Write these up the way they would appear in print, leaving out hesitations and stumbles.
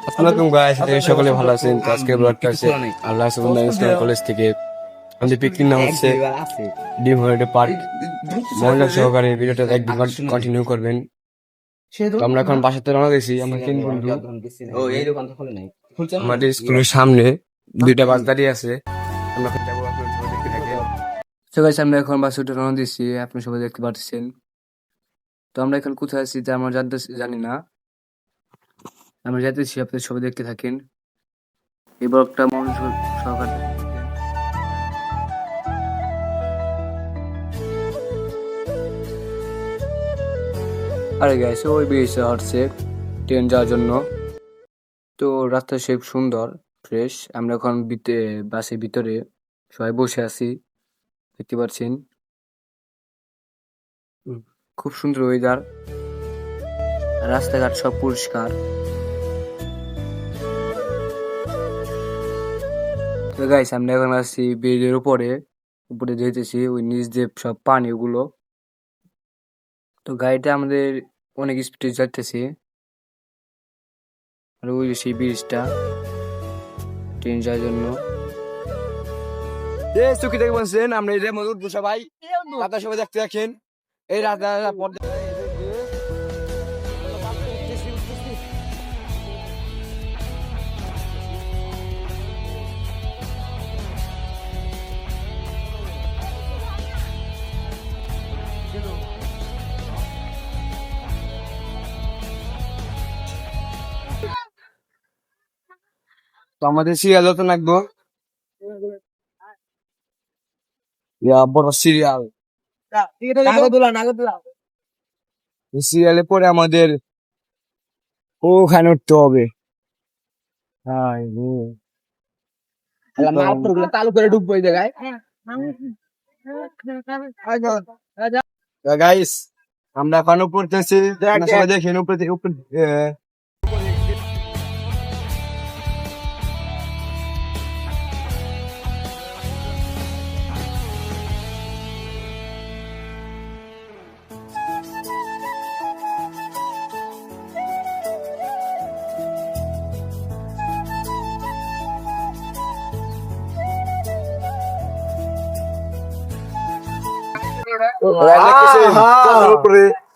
আসসালামু গাইস, সকলে ভালো আছেন? তো আজকে ব্লগটা আছে আল্লাহ সুবহানাহু ইসলাম কলেজ থেকে। আমাদের পিকনিক নাম হচ্ছে ডিম হলিডে পার্ক। মনোযোগ সহকারে ভিডিওটা একদিন কন্টিনিউ করবেন। তো আমরা এখন বাসাতে রওনা দিয়েছি। আমরা 3 বন্ধু। আমাদের স্কুলের সামনে 2টা বাস দাঁড়িয়ে আছে। আমরা এখন যাবো, আপনারা সবাই দেখতে থাকেন। তো গাইস, আমরা এখন বাসে রওনা দিয়েছি, আপনি সবাই দেখতে পাচ্ছেন। তো আমরা এখন কোথায় আছি তা আমরা জানি না। আমরা যাইতেছি, আপনারা সবাই দেখতে থাকেন। এই ব্লগটা মনোযোগ সহকারে দেখতে থাকেন। আরে গাইস, ওই বেরিয়েছে হচ্ছে ট্রেন যাওয়ার জন্য। তো রাস্তা সে সুন্দর, ফ্রেশ। আমরা এখন বাসের ভিতরে সবাই বসে আছি, দেখতে পাচ্ছেন। খুব সুন্দর ওয়েদার, রাস্তাঘাট সব পরিষ্কার। তো গাইস, আমরা এখন আছি ব্রিজের উপরে যেতেছি, ওই নিচ দিয়ে সব পানি ওগুলো। তো গাড়িটা আমাদের অনেক স্পিডে যাইতেছে। আর ওই সেই ব্রিজটা ট্রেন যাওয়ার জন্য। চুকি দেখে বলছেন আমরা এই মধ্যে উঠবো সবাই, আপনারা সবাই দেখতে রাখেন। এই রাস্তা তো আমাদের সিরিয়াল তো লাগবো, বড় সিরিয়াল। সিরিয়ালে পরে আমাদের ওখানে উঠতে হবে। চালু করে ঢুকবো এই জায়গায়। গাইস, আমরা এখন পড়তেছি, সবাই দেখেন উপরে থেকে উপরে।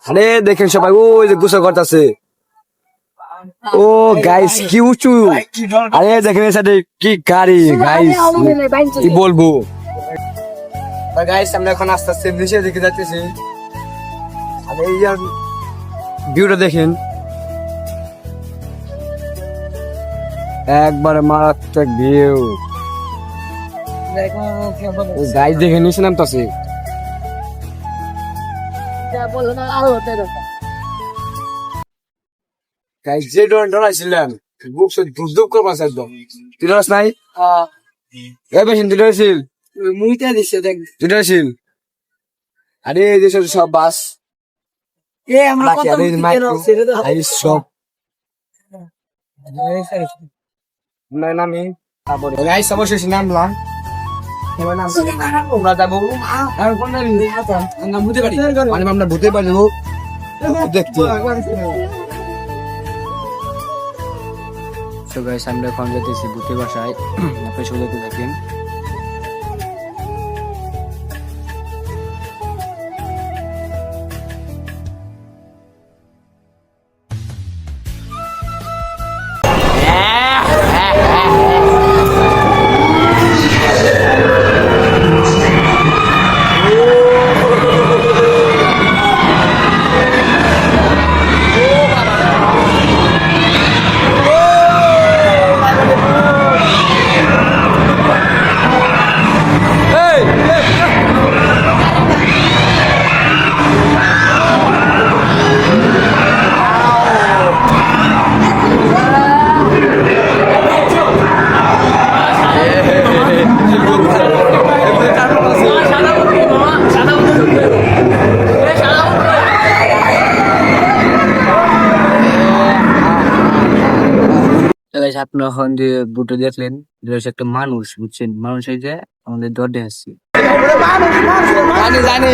আরে দেখেন সবাই, ওই যে গোসল করতেছে। ও গাইস, কি উঁচু! আরে দেখেন সাথে কি গাড়ি, গাইস কি বলবো। গাইস, আমরা এখন আস্তে আস্তে নিচে দিকে যাচ্তেছি। আর এই ভিউটা দেখেন, একবারে মারাত্মক ভিউ। গাইস দেখে নিচে নামতেছে। গাইস, যে ডরাইছিলাম বুক দুপ করবা একদম। তুই ডরাস নাই? বেশি তুই ডরাইছিল? মুইটা দিছে দেখ, তুই ডরাইছিল? আরে এই যে সব বাস আমরা কত সব নামি তারপরে গাইস অবশেষে নামলাম। আমরা যাবো ভূতে বাড়ি, মানে আমরা ভূতে বাড়ি যাবো দেখতে। তো গাইস, আমরা এখন যেতেছি ভূতে বাসায়, আপনি সবাই দেখতে থাকেন। আপনার এখন যে বুটে দেখলেন, এটা হচ্ছে একটা মানুষ, বুঝছেন? মানুষ এই যে আমাদের দরজা আসছে। জানি জানি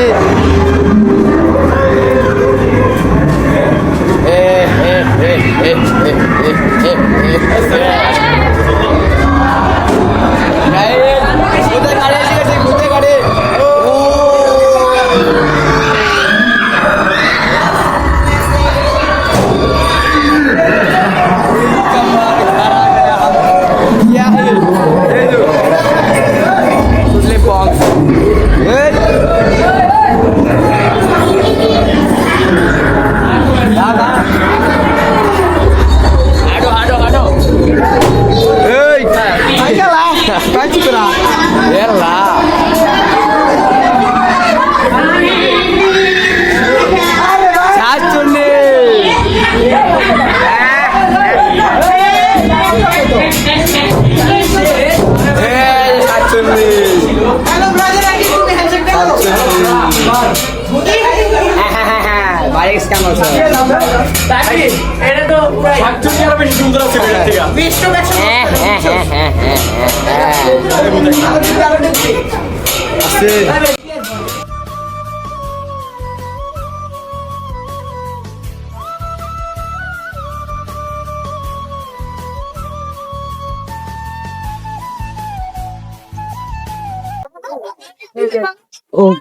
Oh,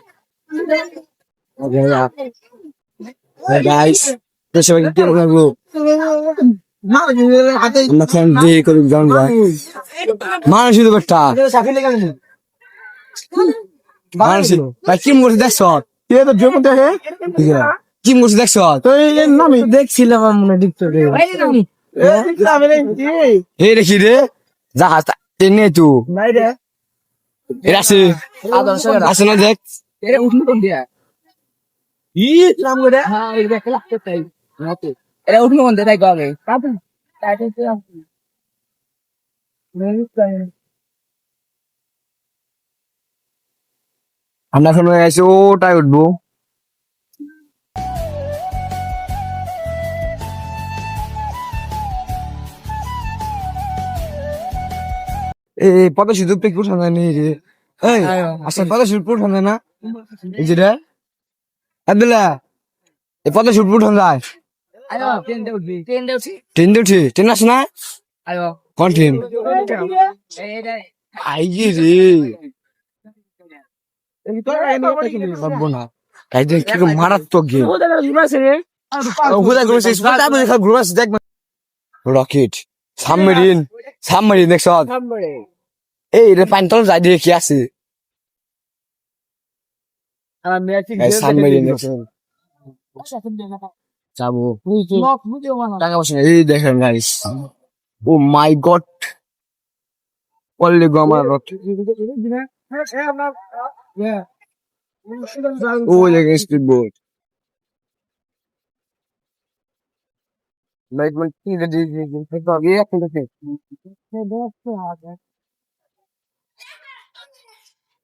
okay, yeah. Hey guys, this is what I'm going I'm not going to be going down there. Man, she's the better. Man, she. Like Kim was that sort. Yeah, the German there. Yeah. Kim was that sort. Nami. দেখছিলাম আমরা টিকটকে এই দেখি রে জাহাজ টেনে তু নাই রে এরা আছে আছে না দেখ এরা উঠলো কোন দিয়া ই নাম করে হ্যাঁ এই দেখ লাগতে তাই নাতে এরা উঠলো কোন দেয় গাবে কাপু তাইতে আমরা এখন এসে ওটাই উঠবো এই পদ্মা সেতু পিক পছন্দ নেই রে এই আসলে পদ্মা সেতু পছন্দ না এই যে রে আব্দুল্লাহ এই পদ্মা সেতু পছন্দ যায় আয়ো ট্রেন দে উঠি ট্রেন আসে না আয়ো কোন ট্রেন আই রে এই তো বাবু না তাই দেখ কি মারাত্মক গেম ওটা ঘুরাছে স্পোর্ট আবে দেখা ঘুরাছে দেখ রকেট সাবমেরিন দেখছ এই রে পানি তল যাই দেখি আছে আমার ম্যাচিং সাবমেরিন দেখছ যাবো টাকা পয়সা এই দেখেন গাইস ও মাই গড অনলি গো আমার রট ও দেখেন স্পিড বোট লাইট মানে কি রে দেখো আগে একটা দেখে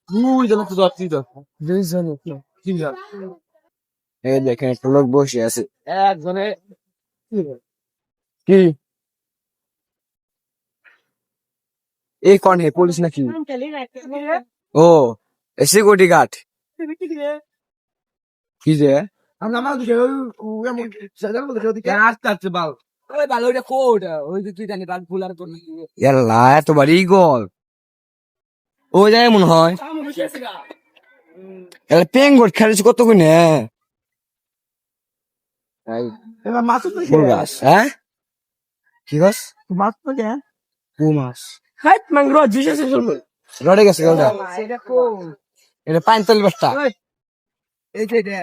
উই জানো তো যাচ্ছি তো দুইজন তিনজন এই দেখেন একটা লোক বসে আছে একজনে কি এই কোন হে পুলিশ নাকি ও সিকিউরিটি গার্ড কি যে আমরা আমার দিকে এমন সাদা বলতে দিকে আসতে আসতে বাল ওই বাল ওইটা কোটা ওই যে তুই জানি বাল ফুলার তোর ইয়াল্লা এত বাড়ি গোল ও যায় মনে হয় এলা পেঙ্গট খেলেছ কত কোনে এই এবার মাছ তো গাছ হ্যাঁ কি গাছ মাছ তো কে ও মাছ হাইট মাংরো জুসে চলবে রড়ে গেছে গলটা এটা কোন এটা পাইনতল বস্তা এই যে এটা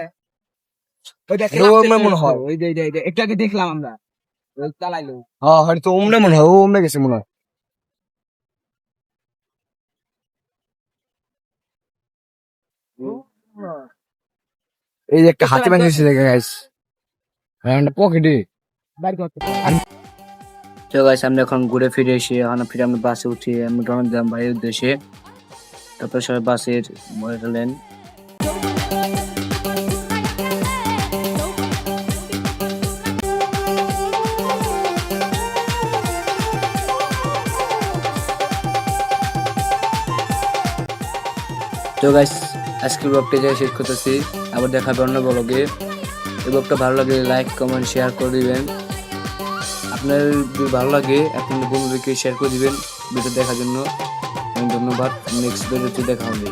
ওইটা কেমন মনে হয় ওই যে এটাকে দেখলাম আমরা ওই চালাইলো হ্যাঁ হয়তো ওমনে মনে হয় ওমনে গেছে মনে হয় এই যে একটা হাতে বানিয়েছে দেখে গাইস হ্যাঁ পকেটে বাইর করতে তো গাইস আমরা এখন ঘুরে ফিরে এসে ফিরে আমরা বাসে উঠি আমি রওনা দিলাম বাড়ির উদ্দেশ্যে তারপর সবাই বাসের মরে গেলেন তো গাইস আজকের ব্লগটা যাই শেষ করতেছি, আবার দেখা হবে অন্য ব্লগে। এই ব্লগটা ভালো লাগে লাইক কমেন্ট শেয়ার করে দিবেন। আপনার যদি ভালো লাগে আপনাদের বন্ধুদেরকে শেয়ার করে দিবেন ভিডিও দেখার জন্য। ধন্যবাদ, নেক্সট ভিডিওতে দেখা হবে।